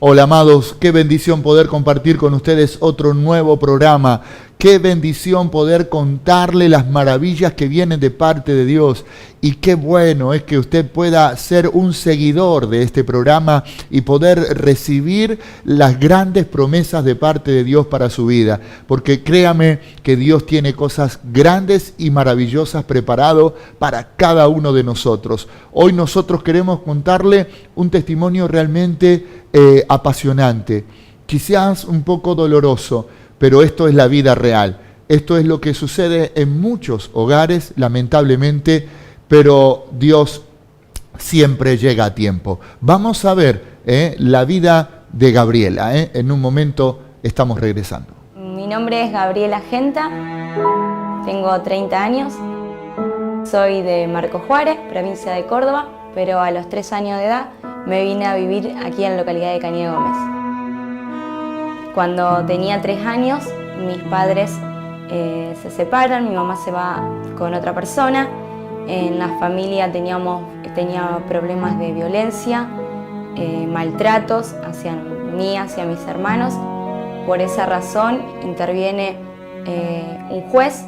Hola amados, qué bendición poder compartir con ustedes otro nuevo programa. Qué bendición poder contarle las maravillas que vienen de parte de Dios. Y qué bueno es que usted pueda ser un seguidor de este programa y poder recibir las grandes promesas de parte de Dios para su vida. Porque créame que Dios tiene cosas grandes y maravillosas preparado para cada uno de nosotros. Hoy nosotros queremos contarle un testimonio realmente apasionante, quizás un poco doloroso, pero esto es la vida real. Esto es lo que sucede en muchos hogares, lamentablemente, pero Dios siempre llega a tiempo. Vamos a ver la vida de Gabriela. En un momento estamos regresando. Mi nombre es Gabriela Genta, tengo 30 años, soy de Marcos Juárez, provincia de Córdoba, pero a los 3 años de edad me vine a vivir aquí en la localidad de Cañé Gómez. Cuando tenía 3 años, mis padres se separan, mi mamá se va con otra persona. En la familia tenía problemas de violencia, maltratos hacia mí, hacia mis hermanos. Por esa razón interviene un juez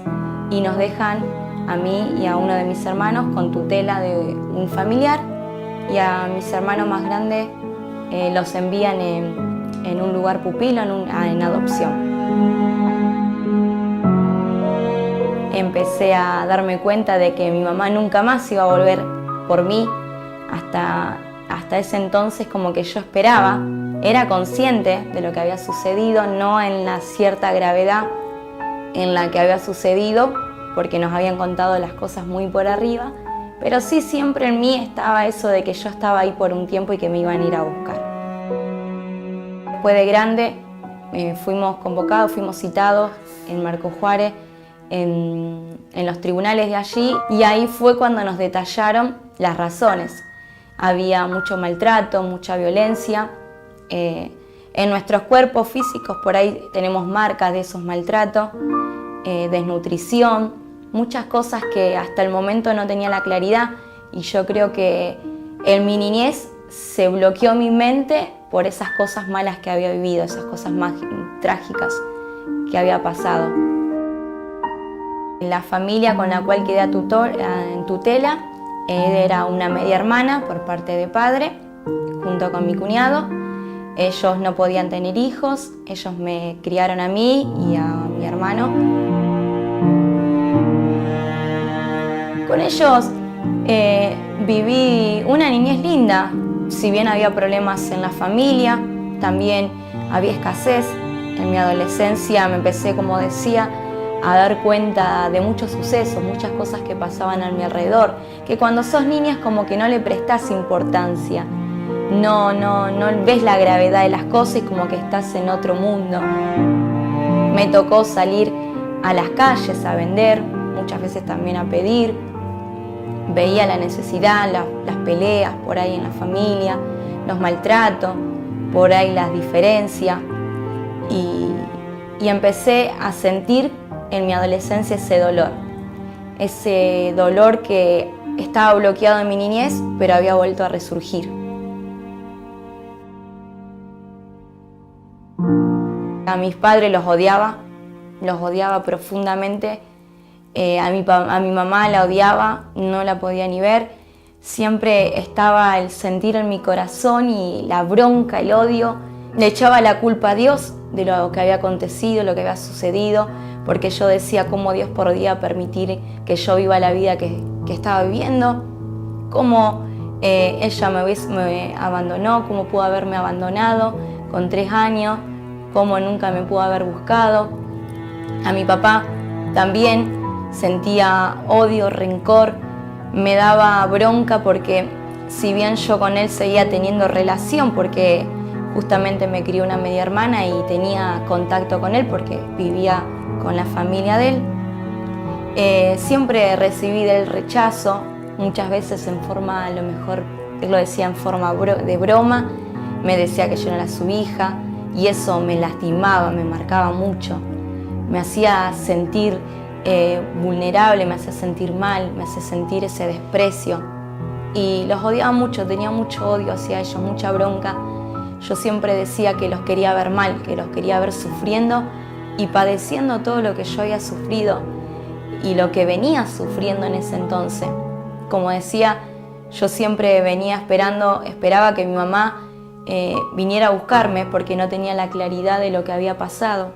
y nos dejan a mí y a uno de mis hermanos con tutela de un familiar, y a mis hermanos más grandes los envían en un lugar pupilo, en adopción. Empecé a darme cuenta de que mi mamá nunca más iba a volver por mí. Hasta ese entonces como que yo esperaba, era consciente de lo que había sucedido, no en la cierta gravedad en la que había sucedido, porque nos habían contado las cosas muy por arriba, pero sí siempre en mí estaba eso de que yo estaba ahí por un tiempo y que me iban a ir a buscar. Después de grande fuimos convocados, fuimos citados en Marcos Juárez, en los tribunales de allí, y ahí fue cuando nos detallaron las razones. Había mucho maltrato, mucha violencia. En nuestros cuerpos físicos por ahí tenemos marcas de esos maltratos, desnutrición, muchas cosas que hasta el momento no tenía la claridad, y yo creo que en mi niñez se bloqueó mi mente por esas cosas malas que había vivido, esas cosas más trágicas que había pasado. La familia con la cual quedé en tutela era una media hermana por parte de padre, junto con mi cuñado. Ellos no podían tener hijos, ellos me criaron a mí y a mi hermano. Con ellos viví una niñez linda. Si bien había problemas en la familia, también había escasez. En mi adolescencia me empecé, como decía, a dar cuenta de muchos sucesos, muchas cosas que pasaban a mi alrededor, que cuando sos niña es como que no le prestás importancia. No ves la gravedad de las cosas y como que estás en otro mundo. Me tocó salir a las calles a vender, muchas veces también a pedir. Veía la necesidad, las peleas por ahí en la familia, los maltratos, por ahí las diferencias. Y empecé a sentir en mi adolescencia ese dolor que estaba bloqueado en mi niñez, pero había vuelto a resurgir. A mis padres los odiaba profundamente. A mi mamá la odiaba, no la podía ni ver. Siempre estaba el sentir en mi corazón y la bronca, el odio. Le echaba la culpa a Dios de lo que había acontecido, lo que había sucedido, porque yo decía cómo Dios podía permitir que yo viva la vida que estaba viviendo, cómo ella me abandonó, cómo pudo haberme abandonado con 3 años, cómo nunca me pudo haber buscado. A mi papá también sentía odio, rencor, me daba bronca porque si bien yo con él seguía teniendo relación, porque justamente me crió una media hermana y tenía contacto con él porque vivía con la familia de él, siempre recibí del rechazo, muchas veces en forma, a lo mejor él lo decía en forma de broma, me decía que yo no era su hija, y eso me lastimaba, me marcaba mucho, me hacía sentir vulnerable, me hacía sentir mal, me hacía sentir ese desprecio, y los odiaba mucho, tenía mucho odio hacia ellos, mucha bronca. Yo siempre decía que los quería ver mal, que los quería ver sufriendo y padeciendo todo lo que yo había sufrido y lo que venía sufriendo en ese entonces. Como decía, yo siempre esperaba que mi mamá viniera a buscarme porque no tenía la claridad de lo que había pasado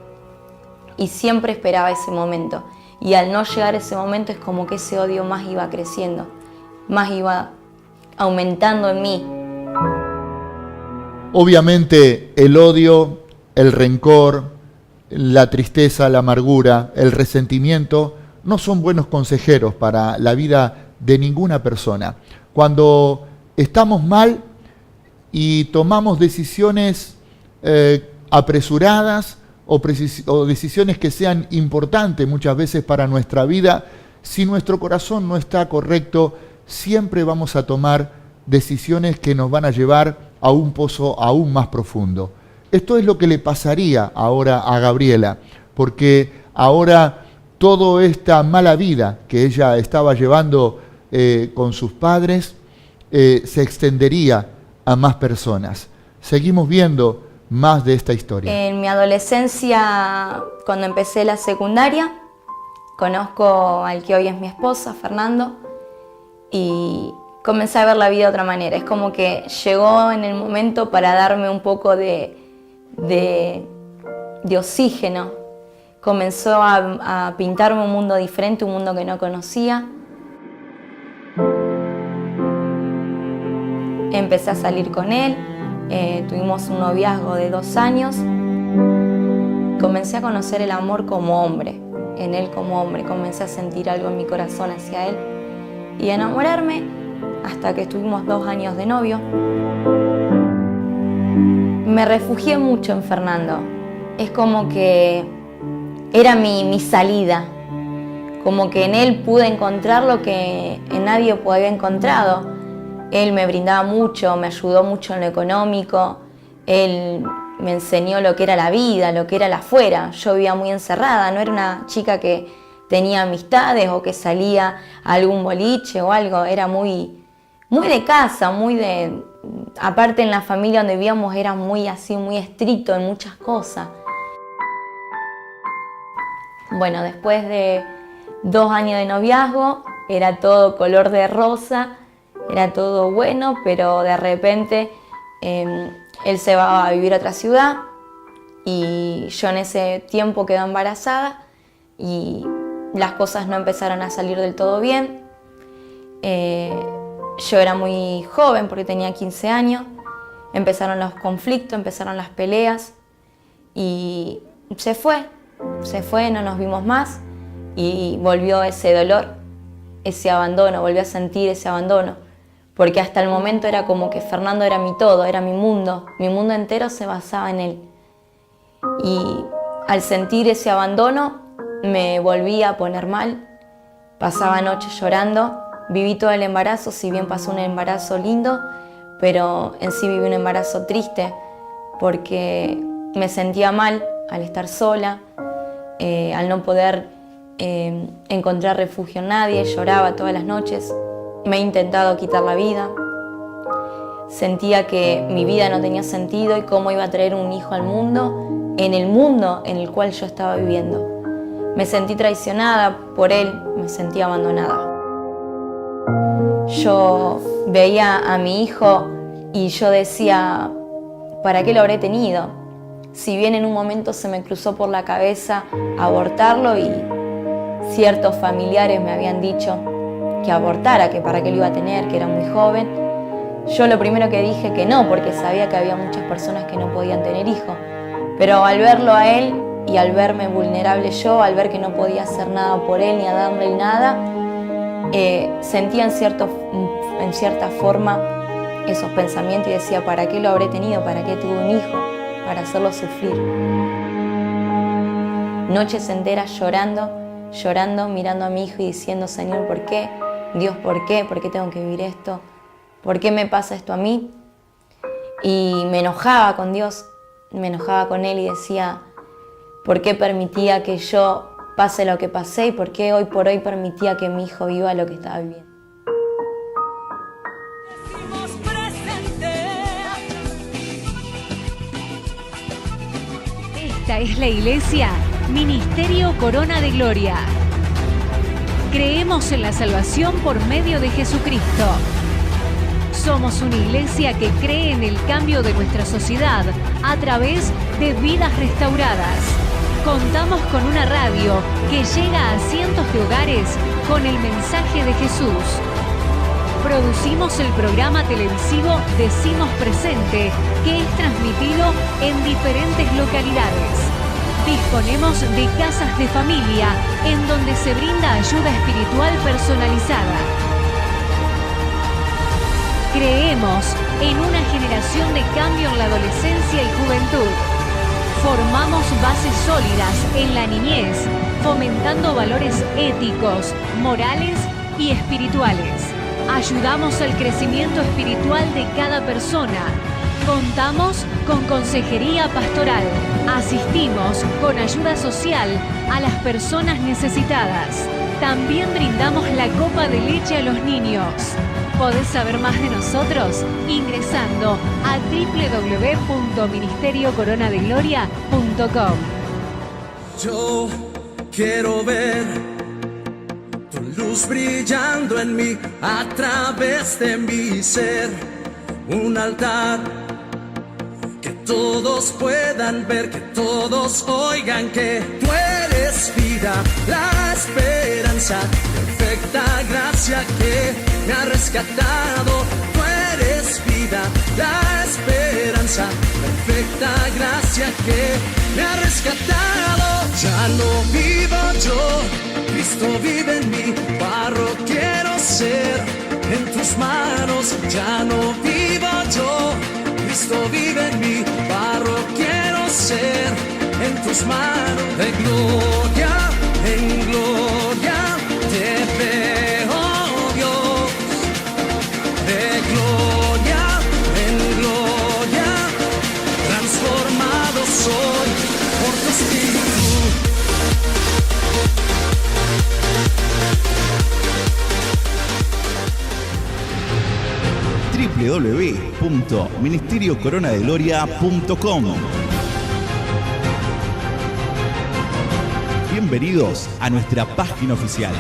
y siempre esperaba ese momento. Y al no llegar ese momento es como que ese odio más iba creciendo, más iba aumentando en mí. Obviamente el odio, el rencor, la tristeza, la amargura, el resentimiento no son buenos consejeros para la vida de ninguna persona. Cuando estamos mal y tomamos decisiones apresuradas o decisiones que sean importantes muchas veces para nuestra vida, si nuestro corazón no está correcto, siempre vamos a tomar decisiones que nos van a llevar a un pozo aún más profundo. Esto es lo que le pasaría ahora a Gabriela, porque ahora toda esta mala vida que ella estaba llevando con sus padres se extendería a más personas. Seguimos viendo más de esta historia. En mi adolescencia, cuando empecé la secundaria, conozco al que hoy es mi esposo, Fernando, y comencé a ver la vida de otra manera. Es como que llegó en el momento para darme un poco de oxígeno. Comenzó a pintarme un mundo diferente, un mundo que no conocía. Empecé a salir con él, tuvimos un noviazgo de 2 años. Comencé a conocer el amor como hombre, en él como hombre. Comencé a sentir algo en mi corazón hacia él y a enamorarme hasta que estuvimos 2 años de novio. Me refugié mucho en Fernando. Es como que era mi salida. Como que en él pude encontrar lo que en nadie había encontrado. Él me brindaba mucho, me ayudó mucho en lo económico. Él me enseñó lo que era la vida, lo que era la afuera. Yo vivía muy encerrada, no era una chica que tenía amistades o que salía a algún boliche o algo. Era muy de casa, aparte en la familia donde vivíamos era muy estricto en muchas cosas. Bueno, después de 2 años de noviazgo, era todo color de rosa, era todo bueno, pero de repente él se va a vivir a otra ciudad y yo en ese tiempo quedé embarazada y las cosas no empezaron a salir del todo bien. Yo era muy joven porque tenía 15 años, empezaron los conflictos, empezaron las peleas y se fue, no nos vimos más y volvió ese dolor, ese abandono, volví a sentir ese abandono, porque hasta el momento era como que Fernando era mi todo, era mi mundo entero se basaba en él. Y al sentir ese abandono me volví a poner mal, pasaba noches llorando, viví todo el embarazo, si bien pasó un embarazo lindo, pero en sí viví un embarazo triste porque me sentía mal al estar sola, al no poder encontrar refugio en nadie, lloraba todas las noches, me he intentado quitar la vida, sentía que mi vida no tenía sentido y cómo iba a traer un hijo al mundo en el cual yo estaba viviendo. Me sentí traicionada por él, me sentí abandonada. Yo veía a mi hijo y yo decía, ¿para qué lo habré tenido? Si bien en un momento se me cruzó por la cabeza abortarlo y ciertos familiares me habían dicho que abortara, que para qué lo iba a tener, que era muy joven, yo lo primero que dije que no, porque sabía que había muchas personas que no podían tener hijos. Pero al verlo a él y al verme vulnerable yo, al ver que no podía hacer nada por él ni a darle nada, sentía en cierta forma esos pensamientos y decía, ¿para qué lo habré tenido? ¿Para qué tuve un hijo? Para hacerlo sufrir. Noches enteras llorando, mirando a mi hijo y diciendo, Señor, ¿por qué? Dios, ¿por qué? ¿Por qué tengo que vivir esto? ¿Por qué me pasa esto a mí? Y me enojaba con Dios, me enojaba con Él y decía, ¿por qué permitía que yo pase lo que pasé y por qué hoy por hoy permitía que mi hijo viva lo que estaba viviendo? Esta es la iglesia Ministerio Corona de Gloria. Creemos en la salvación por medio de Jesucristo. Somos una iglesia que cree en el cambio de nuestra sociedad a través de vidas restauradas. Contamos con una radio que llega a cientos de hogares con el mensaje de Jesús. Producimos el programa televisivo Decimos Presente, que es transmitido en diferentes localidades. Disponemos de casas de familia en donde se brinda ayuda espiritual personalizada. Creemos en una generación de cambio en la adolescencia y juventud. Formamos bases sólidas en la niñez, fomentando valores éticos, morales y espirituales. Ayudamos al crecimiento espiritual de cada persona. Contamos con consejería pastoral. Asistimos con ayuda social a las personas necesitadas. También brindamos la copa de leche a los niños. Podés saber más de nosotros ingresando a www.ministeriocoronaDeGloria.com. Yo quiero ver tu luz brillando en mí a través de mi ser. Un altar que todos puedan ver, que todos oigan que tú eres vida, la esperanza, perfecta gracia que me ha rescatado. Tú eres vida, la esperanza, perfecta gracia que me ha rescatado. Ya no vivo yo, Cristo vive en mí, barro quiero ser en tus manos. Ya no vivo yo, Cristo vive en mí, barro quiero ser en tus manos. De gloria en gloria te veo, Dios. De gloria en gloria transformado soy por tu espíritu. www.ministeriocoronadeGloria.com. Bienvenidos a nuestra página oficial.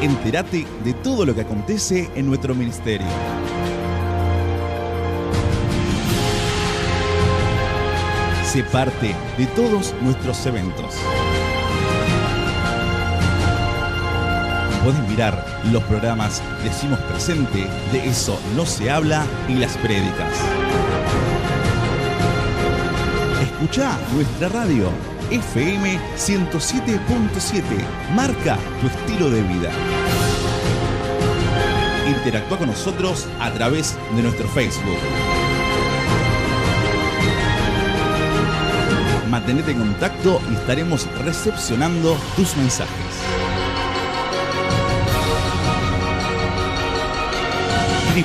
Entérate de todo lo que acontece en nuestro ministerio. Sé parte de todos nuestros eventos. Podés mirar los programas Decimos Presente, De Eso No Se Habla y las prédicas. Escuchá nuestra radio FM 107.7. Marca tu estilo de vida. Interactúa con nosotros a través de nuestro Facebook. Mantenete en contacto y estaremos recepcionando tus mensajes.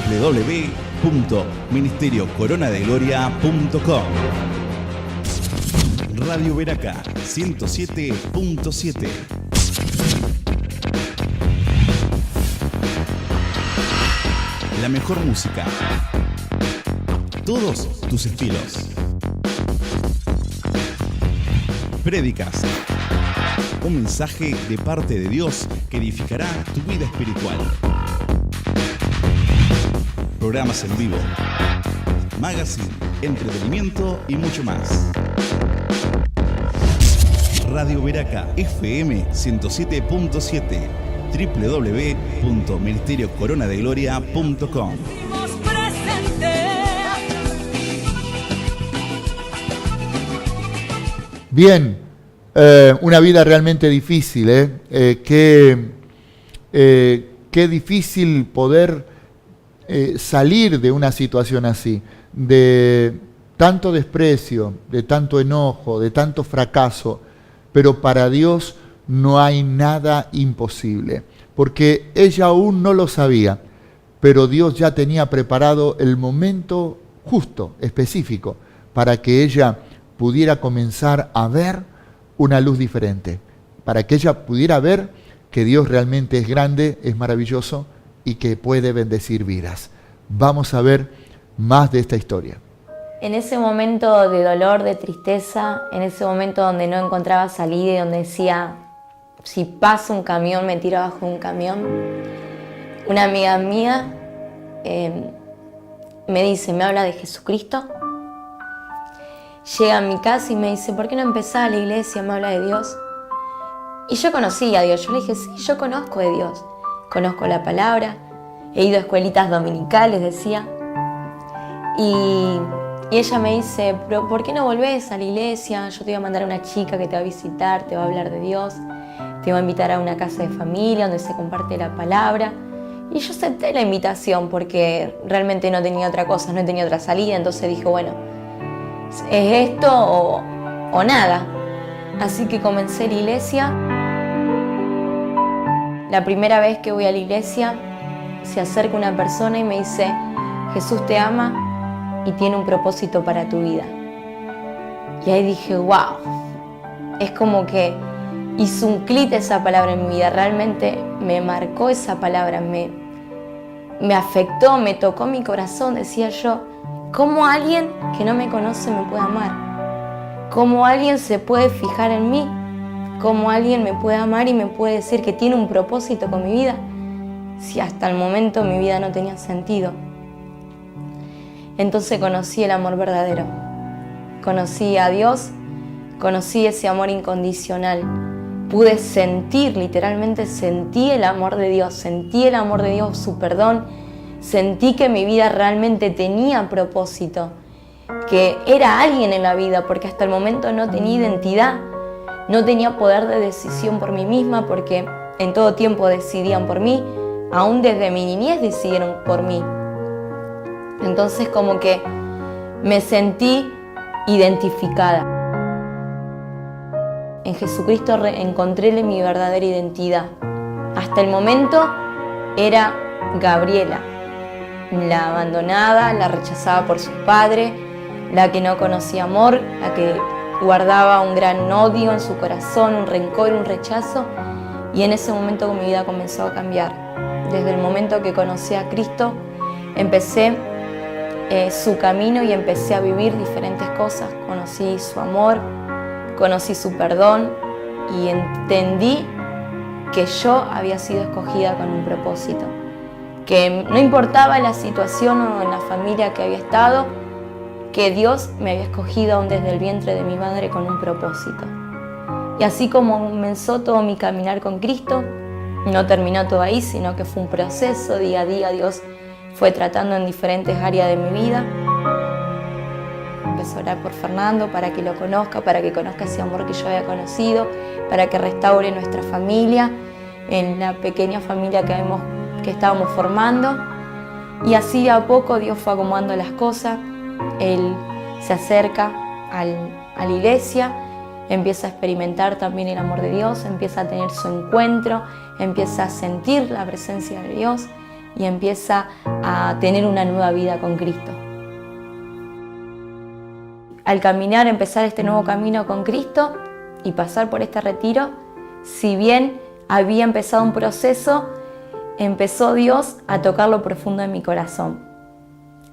www.ministeriocoronadeGloria.com. Radio Veraca 107.7. La mejor música. Todos tus estilos. Prédicas. Un mensaje de parte de Dios que edificará tu vida espiritual. Programas en vivo, magazine, entretenimiento y mucho más. Radio Veraca FM 107.7. www.ministeriocoronadeGloria.com. Bien, una vida realmente difícil, qué difícil poder salir de una situación así, de tanto desprecio, de tanto enojo, de tanto fracaso, pero para Dios no hay nada imposible, porque ella aún no lo sabía, pero Dios ya tenía preparado el momento justo, específico, para que ella pudiera comenzar a ver una luz diferente, para que ella pudiera ver que Dios realmente es grande, es maravilloso y que puede bendecir vidas. Vamos a ver más de esta historia. En ese momento de dolor, de tristeza, en ese momento donde no encontraba salida y donde decía, si pasa un camión, me tiro abajo de un camión, una amiga mía me habla de Jesucristo. Llega a mi casa y me dice, ¿por qué no empezás a la iglesia? Me habla de Dios. Y yo conocía a Dios. Yo le dije, sí, yo conozco de Dios. Conozco la palabra. He ido a escuelitas dominicales, decía. Y ella me dice, pero ¿por qué no volvés a la iglesia? Yo te voy a mandar a una chica que te va a visitar, te va a hablar de Dios. Te va a invitar a una casa de familia donde se comparte la palabra. Y yo acepté la invitación porque realmente no tenía otra cosa, no tenía otra salida. Entonces dije, bueno, ¿es esto o nada? Así que comencé la iglesia. La primera vez que voy a la iglesia, se acerca una persona y me dice, Jesús te ama y tiene un propósito para tu vida. Y ahí dije, wow, es como que hizo un clic esa palabra en mi vida. Realmente me marcó esa palabra, me afectó, me tocó mi corazón. Decía yo, ¿cómo alguien que no me conoce me puede amar? ¿Cómo alguien se puede fijar en mí? ¿Cómo alguien me puede amar y me puede decir que tiene un propósito con mi vida? Si hasta el momento mi vida no tenía sentido. Entonces conocí el amor verdadero. Conocí a Dios, conocí ese amor incondicional. Pude sentir, literalmente sentí el amor de Dios, su perdón. Sentí que mi vida realmente tenía propósito, que era alguien en la vida, porque hasta el momento no tenía identidad, no tenía poder de decisión por mí misma, porque en todo tiempo decidían por mí, aún desde mi niñez decidieron por mí. Entonces como que me sentí identificada. En Jesucristo encontré mi verdadera identidad. Hasta el momento era Gabriela, la abandonada, la rechazada por sus padres, la que no conocía amor, la que guardaba un gran odio en su corazón, un rencor, un rechazo. Y en ese momento mi vida comenzó a cambiar. Desde el momento que conocí a Cristo, empecé su camino y empecé a vivir diferentes cosas. Conocí su amor, conocí su perdón y entendí que yo había sido escogida con un propósito. Que no importaba la situación o en la familia que había estado, que Dios me había escogido aún desde el vientre de mi madre con un propósito. Y así como comenzó todo mi caminar con Cristo, no terminó todo ahí, sino que fue un proceso. Día a día Dios fue tratando en diferentes áreas de mi vida. Empecé a orar por Fernando para que lo conozca, para que conozca ese amor que yo había conocido, para que restaure nuestra familia, en la pequeña familia que estábamos formando. Y así de a poco Dios fue acomodando las cosas. Él se acerca a la iglesia, empieza a experimentar también el amor de Dios, empieza a tener su encuentro, empieza a sentir la presencia de Dios y empieza a tener una nueva vida con Cristo. Al caminar, empezar este nuevo camino con Cristo y pasar por este retiro, si bien había empezado un proceso, empezó Dios a tocar lo profundo de mi corazón.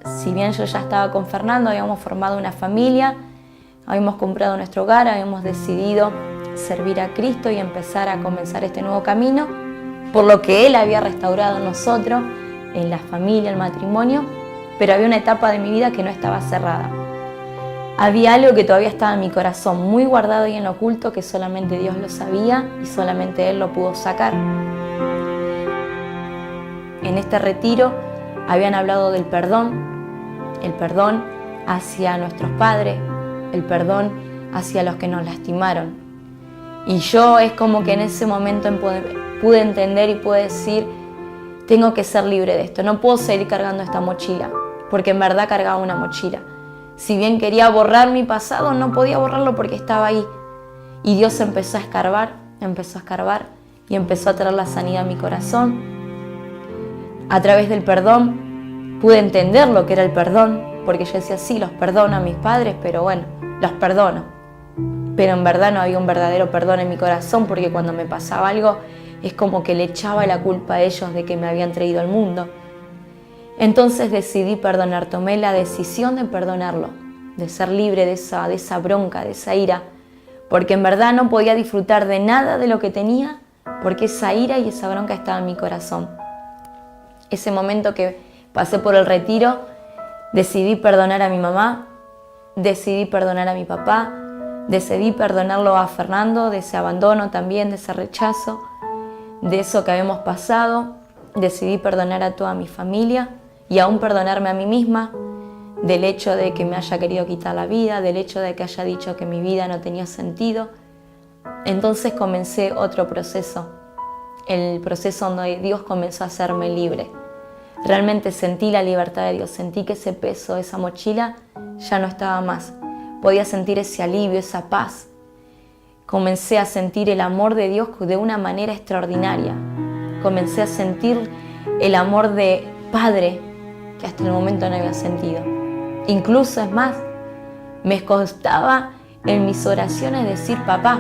Si bien yo ya estaba con Fernando, habíamos formado una familia, habíamos comprado nuestro hogar, habíamos decidido servir a Cristo y empezar a comenzar este nuevo camino, por lo que Él había restaurado en nosotros, en la familia, el matrimonio, pero había una etapa de mi vida que no estaba cerrada. Había algo que todavía estaba en mi corazón, muy guardado y en lo oculto, que solamente Dios lo sabía y solamente Él lo pudo sacar. En este retiro habían hablado del perdón, el perdón hacia nuestros padres, el perdón hacia los que nos lastimaron. Y yo es como que en ese momento pude entender y pude decir, tengo que ser libre de esto, no puedo seguir cargando esta mochila, porque en verdad cargaba una mochila. Si bien quería borrar mi pasado, no podía borrarlo porque estaba ahí. Y Dios empezó a escarbar y empezó a traer la sanidad a mi corazón. A través del perdón pude entender lo que era el perdón, porque yo decía, sí, los perdono a mis padres, pero bueno, los perdono. Pero en verdad no había un verdadero perdón en mi corazón, porque cuando me pasaba algo es como que le echaba la culpa a ellos de que me habían traído al mundo. Entonces decidí perdonar, tomé la decisión de perdonarlo, de ser libre de esa bronca, de esa ira, porque en verdad no podía disfrutar de nada de lo que tenía, porque esa ira y esa bronca estaba en mi corazón. Ese momento que pasé por el retiro, decidí perdonar a mi mamá, decidí perdonar a mi papá, decidí perdonarlo a Fernando, de ese abandono también, de ese rechazo, de eso que habíamos pasado. Decidí perdonar a toda mi familia y aún perdonarme a mí misma del hecho de que me haya querido quitar la vida, del hecho de que haya dicho que mi vida no tenía sentido. Entonces comencé otro proceso, el proceso donde Dios comenzó a hacerme libre. Realmente sentí la libertad de Dios, sentí que ese peso, esa mochila ya no estaba más. Podía sentir ese alivio, esa paz. Comencé a sentir el amor de Dios de una manera extraordinaria. Comencé a sentir el amor de Padre que hasta el momento no había sentido. Incluso, es más, me costaba en mis oraciones decir papá.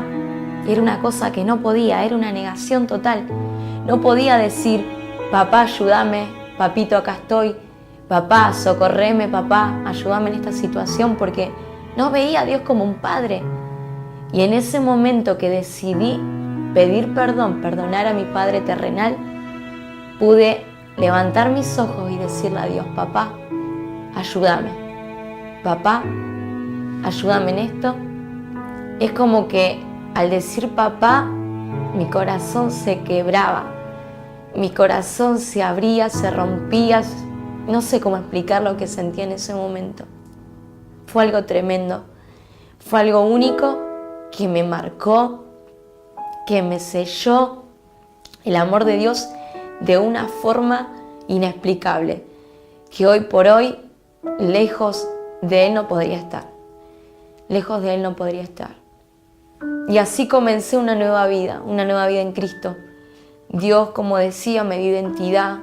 Era una cosa que no podía, era una negación total. No podía decir papá, ayúdame, papito, acá estoy, papá, socorreme, papá, ayúdame en esta situación, porque no veía a Dios como un padre. Y en ese momento que decidí pedir perdón, perdonar a mi padre terrenal, pude levantar mis ojos y decirle a Dios, papá, ayúdame, papá, ayúdame en esto. Es como que al decir papá, mi corazón se quebraba, mi corazón se abría, se rompía, no sé cómo explicar lo que sentía en ese momento. Fue algo tremendo, fue algo único que me marcó, que me selló el amor de Dios de una forma inexplicable, que hoy por hoy, lejos de Él no podría estar, lejos de Él no podría estar. Y así comencé una nueva vida en Cristo. Dios, como decía, me dio identidad,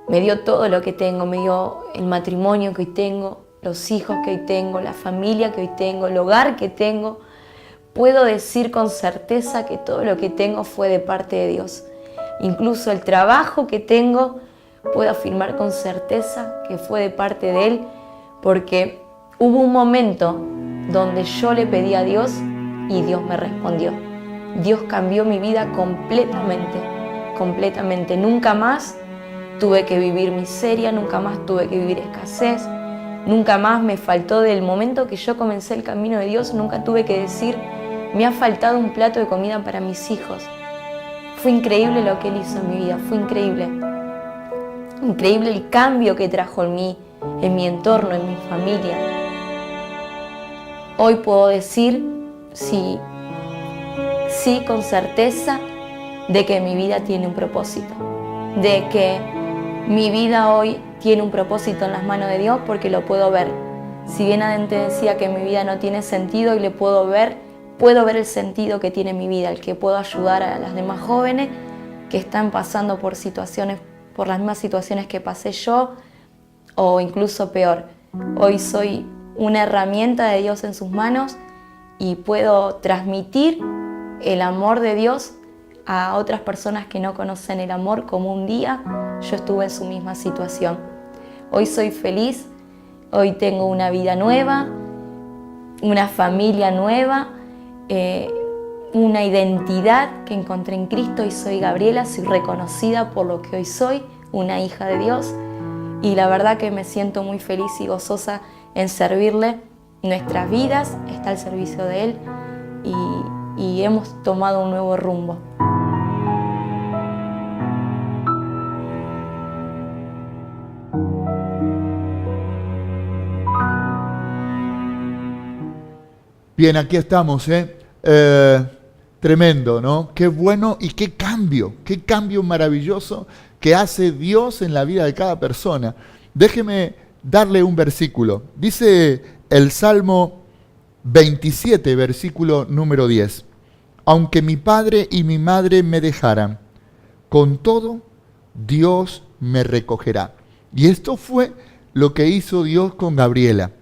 me dio todo lo que tengo, me dio el matrimonio que hoy tengo, los hijos que hoy tengo, la familia que hoy tengo, el hogar que tengo. Puedo decir con certeza que todo lo que tengo fue de parte de Dios. Incluso el trabajo que tengo, puedo afirmar con certeza que fue de parte de Él, porque hubo un momento donde yo le pedí a Dios y Dios me respondió. Dios cambió mi vida completamente, completamente. Nunca más tuve que vivir miseria, nunca más tuve que vivir escasez, nunca más me faltó del momento que yo comencé el camino de Dios, nunca tuve que decir, me ha faltado un plato de comida para mis hijos. Fue increíble lo que Él hizo en mi vida, fue increíble. Increíble el cambio que trajo en mí entorno, en mi familia. Hoy puedo decir, sí, con certeza, de que mi vida tiene un propósito, de que mi vida hoy tiene un propósito en las manos de Dios, porque lo puedo ver. Si bien antes decía que mi vida no tiene sentido, y le puedo ver el sentido que tiene mi vida, el que puedo ayudar a las demás jóvenes que están pasando por las mismas situaciones que pasé yo, o incluso peor. Hoy soy una herramienta de Dios en sus manos y puedo transmitir el amor de Dios a otras personas que no conocen el amor, como un día yo estuve en su misma situación. Hoy soy feliz, hoy tengo una vida nueva, una familia nueva, una identidad que encontré en Cristo, y soy Gabriela, soy reconocida por lo que hoy soy, una hija de Dios, y la verdad que me siento muy feliz y gozosa en servirle. Nuestras vidas está al servicio de Él y hemos tomado un nuevo rumbo. Bien, aquí estamos, tremendo, ¿no? Qué bueno y qué cambio maravilloso que hace Dios en la vida de cada persona. Déjeme darle un versículo. Dice el Salmo 27, versículo número 10. Aunque mi padre y mi madre me dejaran, con todo Dios me recogerá. Y esto fue lo que hizo Dios con Gabriela.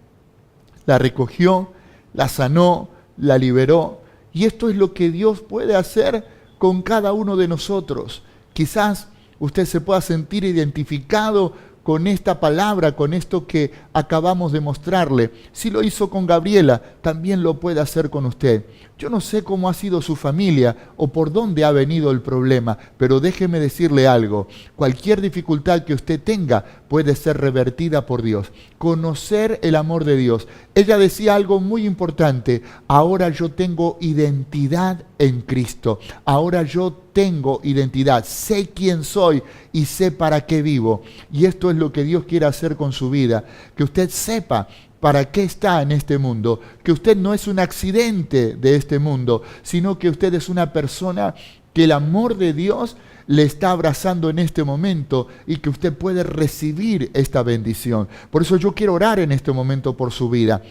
La recogió, la sanó, la liberó. Y esto es lo que Dios puede hacer con cada uno de nosotros. Quizás usted se pueda sentir identificado con esta palabra, con esto que acabamos de mostrarle. Si lo hizo con Gabriela, también lo puede hacer con usted. Yo no sé cómo ha sido su familia o por dónde ha venido el problema, pero déjeme decirle algo. Cualquier dificultad que usted tenga puede ser revertida por Dios. Conocer el amor de Dios. Ella decía algo muy importante. Ahora yo tengo identidad en Cristo. Ahora yo tengo identidad. Sé quién soy y sé para qué vivo. Y esto es lo que Dios quiere hacer con su vida. Que usted sepa para qué está en este mundo, que usted no es un accidente de este mundo, sino que usted es una persona que el amor de Dios le está abrazando en este momento y que usted puede recibir esta bendición. Por eso yo quiero orar en este momento por su vida.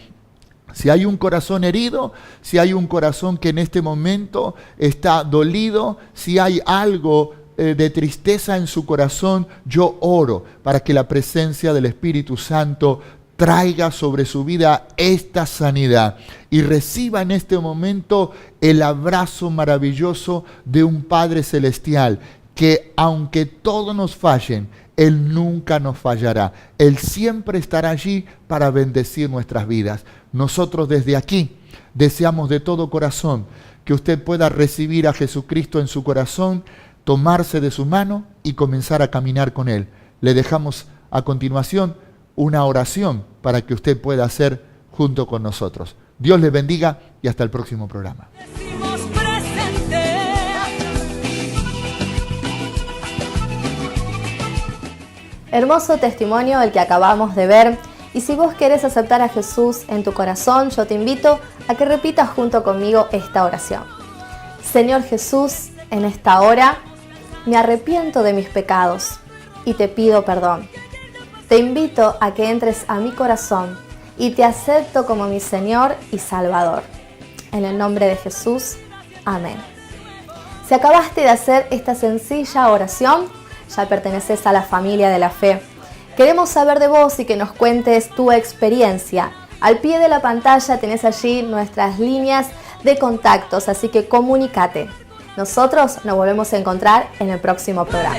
Si hay un corazón herido, si hay un corazón que en este momento está dolido, si hay algo de tristeza en su corazón, yo oro para que la presencia del Espíritu Santo traiga sobre su vida esta sanidad y reciba en este momento el abrazo maravilloso de un Padre Celestial que aunque todos nos fallen, Él nunca nos fallará. Él siempre estará allí para bendecir nuestras vidas. Nosotros desde aquí deseamos de todo corazón que usted pueda recibir a Jesucristo en su corazón, tomarse de su mano y comenzar a caminar con Él. Le dejamos a continuación una oración para que usted pueda hacer junto con nosotros. Dios les bendiga y hasta el próximo programa. Hermoso testimonio el que acabamos de ver. Y si vos querés aceptar a Jesús en tu corazón, yo te invito a que repitas junto conmigo esta oración. Señor Jesús, en esta hora me arrepiento de mis pecados y te pido perdón. Te invito a que entres a mi corazón y te acepto como mi Señor y Salvador. En el nombre de Jesús, amén. Si acabaste de hacer esta sencilla oración, ya perteneces a la familia de la fe. Queremos saber de vos y que nos cuentes tu experiencia. Al pie de la pantalla tenés allí nuestras líneas de contactos, así que comunícate. Nosotros nos volvemos a encontrar en el próximo programa.